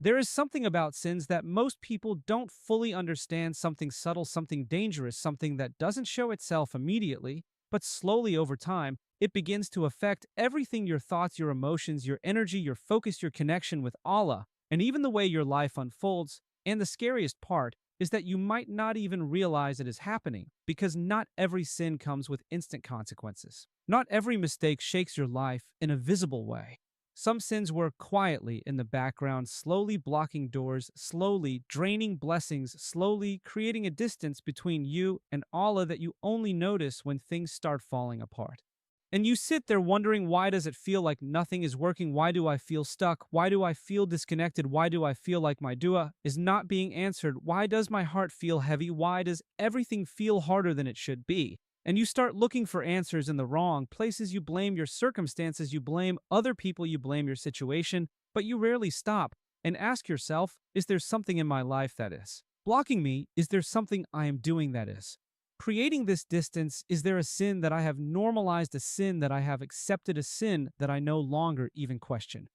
There is something about sins that most people don't fully understand, something subtle, something dangerous, something that doesn't show itself immediately, but slowly over time, it begins to affect everything: your thoughts, your emotions, your energy, your focus, your connection with Allah, and even the way your life unfolds. And the scariest part is that you might not even realize it is happening, because not every sin comes with instant consequences. Not every mistake shakes your life in a visible way. Some sins work quietly in the background, slowly blocking doors, slowly draining blessings, slowly creating a distance between you and Allah that you only notice when things start falling apart. And you sit there wondering, why does it feel like nothing is working? Why do I feel stuck? Why do I feel disconnected? Why do I feel like my dua is not being answered? Why does my heart feel heavy? Why does everything feel harder than it should be? And you start looking for answers in the wrong places. You blame your circumstances, you blame other people, you blame your situation, but you rarely stop and ask yourself, is there something in my life that is blocking me? Is there something I am doing that is creating this distance? Is there a sin that I have normalized, a sin that I have accepted, a sin that I no longer even question?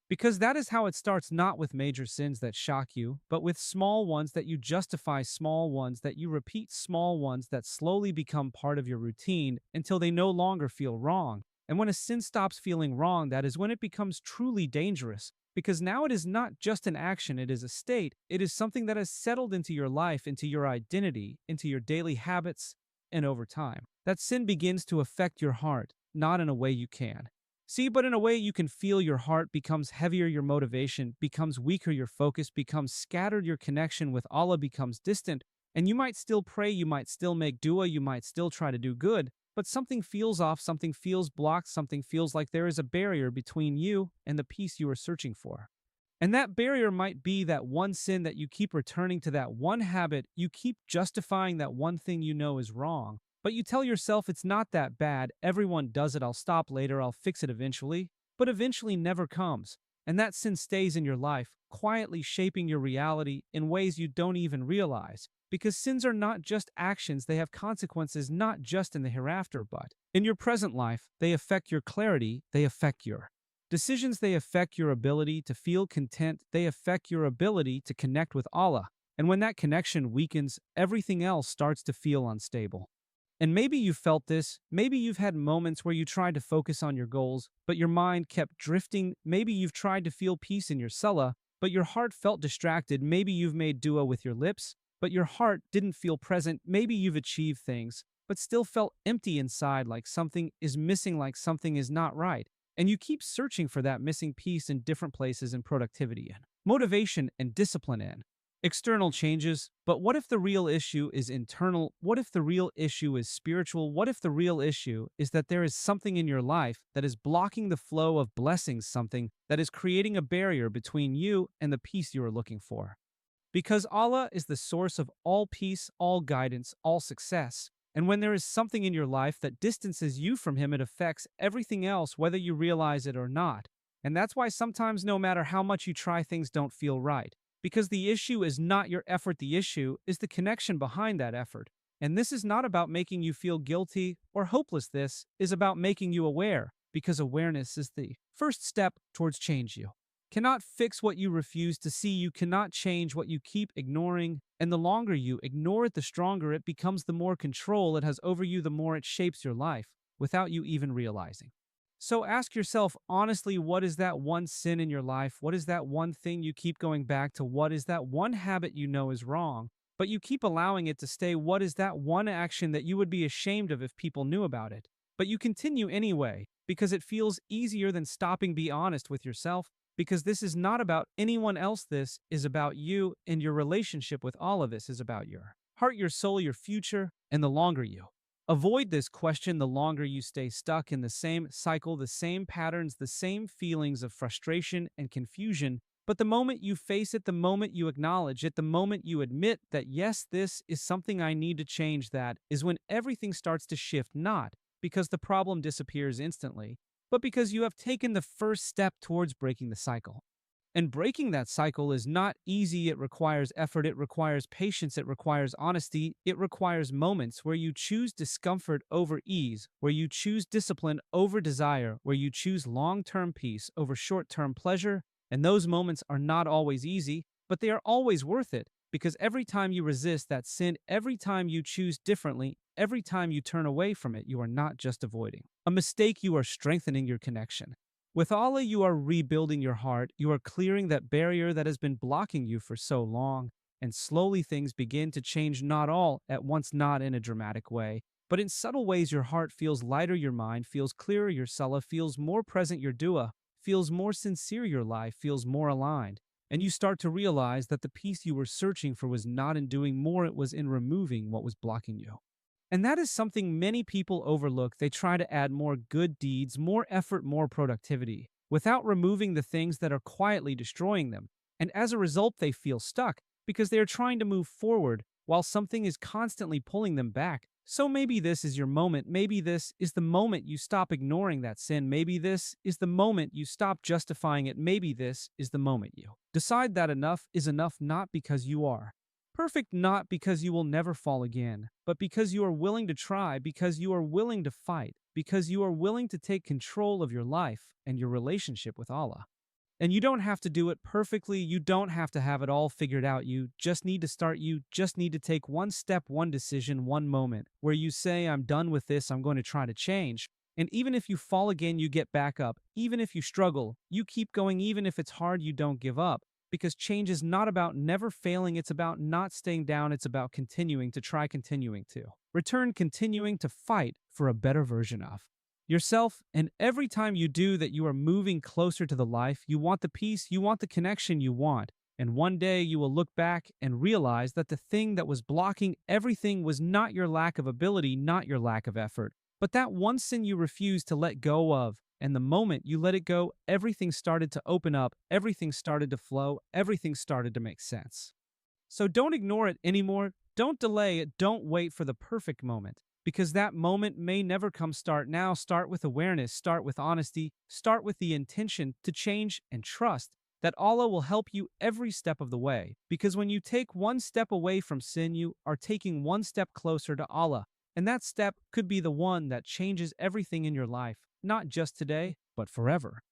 Because that is how it starts, not with major sins that shock you, but with small ones that you justify, small ones that you repeat, small ones that slowly become part of your routine until they no longer feel wrong. And when a sin stops feeling wrong, that is when it becomes truly dangerous. Because now it is not just an action, it is a state. It is something that has settled into your life, into your identity, into your daily habits, and over time, that sin begins to affect your heart, not in a way you can see, but in a way you can feel. Your heart becomes heavier, your motivation becomes weaker, your focus becomes scattered, your connection with Allah becomes distant, and you might still pray, you might still make dua, you might still try to do good, but something feels off, something feels blocked, something feels like there is a barrier between you and the peace you are searching for. And that barrier might be that one sin that you keep returning to, that one habit, you keep justifying that one thing you know is wrong. But you tell yourself it's not that bad, everyone does it, I'll stop later, I'll fix it eventually. But eventually never comes. And that sin stays in your life, quietly shaping your reality in ways you don't even realize. Because sins are not just actions, they have consequences, not just in the hereafter, but in your present life. They affect your clarity, they affect your decisions, they affect your ability to feel content, they affect your ability to connect with Allah. And when that connection weakens, everything else starts to feel unstable. And maybe you felt this. Maybe you've had moments where you tried to focus on your goals, but your mind kept drifting. Maybe you've tried to feel peace in your salah, but your heart felt distracted. Maybe you've made dua with your lips, but your heart didn't feel present. Maybe you've achieved things, but still felt empty inside, like something is missing, like something is not right. And you keep searching for that missing piece in different places: in productivity, and motivation, and discipline, and external changes. But what if the real issue is internal? What if the real issue is spiritual? What if the real issue is that there is something in your life that is blocking the flow of blessings, something that is creating a barrier between you and the peace you are looking for? Because Allah is the source of all peace, all guidance, all success. And when there is something in your life that distances you from Him, it affects everything else, whether you realize it or not. And that's why sometimes, no matter how much you try, things don't feel right. Because the issue is not your effort, the issue is the connection behind that effort. And this is not about making you feel guilty or hopeless, this is about making you aware, because awareness is the first step towards change. You cannot fix what you refuse to see, you cannot change what you keep ignoring, and the longer you ignore it, the stronger it becomes, the more control it has over you, the more it shapes your life without you even realizing. So ask yourself honestly, what is that one sin in your life? What is that one thing you keep going back to? What is that one habit you know is wrong, but you keep allowing it to stay? What is that one action that you would be ashamed of if people knew about it, but you continue anyway because it feels easier than stopping? Be honest with yourself, because this is not about anyone else. This is about you and your relationship with all of this is about your heart, your soul, your future. And the longer you avoid this question, the longer you stay stuck in the same cycle, the same patterns, the same feelings of frustration and confusion. But the moment you face it, the moment you acknowledge it, the moment you admit that, yes, this is something I need to change, that is when everything starts to shift, not because the problem disappears instantly, but because you have taken the first step towards breaking the cycle. And breaking that cycle is not easy. It requires effort, it requires patience, it requires honesty, it requires moments where you choose discomfort over ease, where you choose discipline over desire, where you choose long-term peace over short-term pleasure. And those moments are not always easy, but they are always worth it because every time you resist that sin, every time you choose differently, every time you turn away from it, you are not just avoiding a mistake, you are strengthening your connection. With Allah, you are rebuilding your heart, you are clearing that barrier that has been blocking you for so long, and slowly things begin to change, not all at once, not in a dramatic way, but in subtle ways. Your heart feels lighter, your mind feels clearer, your salah feels more present, your dua feels more sincere, your life feels more aligned. And you start to realize that the peace you were searching for was not in doing more, it was in removing what was blocking you. And that is something many people overlook. They try to add more good deeds, more effort, more productivity, without removing the things that are quietly destroying them. And as a result, they feel stuck because they are trying to move forward while something is constantly pulling them back. So maybe this is your moment. Maybe this is the moment you stop ignoring that sin. Maybe this is the moment you stop justifying it. Maybe this is the moment you decide that enough is enough, not because you are perfect, not because you will never fall again, but because you are willing to try, because you are willing to fight, because you are willing to take control of your life and your relationship with Allah. And you don't have to do it perfectly. You don't have to have it all figured out. You just need to start. You just need to take one step, one decision, one moment where you say, I'm done with this. I'm going to try to change. And even if you fall again, you get back up. Even if you struggle, you keep going. Even if it's hard, you don't give up. Because change is not about never failing. It's about not staying down. It's about continuing to try, continuing to return, continuing to fight for a better version of yourself. And every time you do that, you are moving closer to the life you want, the peace you want, the connection you want. And one day you will look back and realize that the thing that was blocking everything was not your lack of ability, not your lack of effort, but that one sin you refused to let go of. And the moment you let it go, everything started to open up, everything started to flow, everything started to make sense. So don't ignore it anymore. Don't delay it. Don't wait for the perfect moment because that moment may never come. Start now. Start with awareness. Start with honesty. Start with the intention to change and trust that Allah will help you every step of the way. Because when you take one step away from sin, you are taking one step closer to Allah. And that step could be the one that changes everything in your life, not just today, but forever.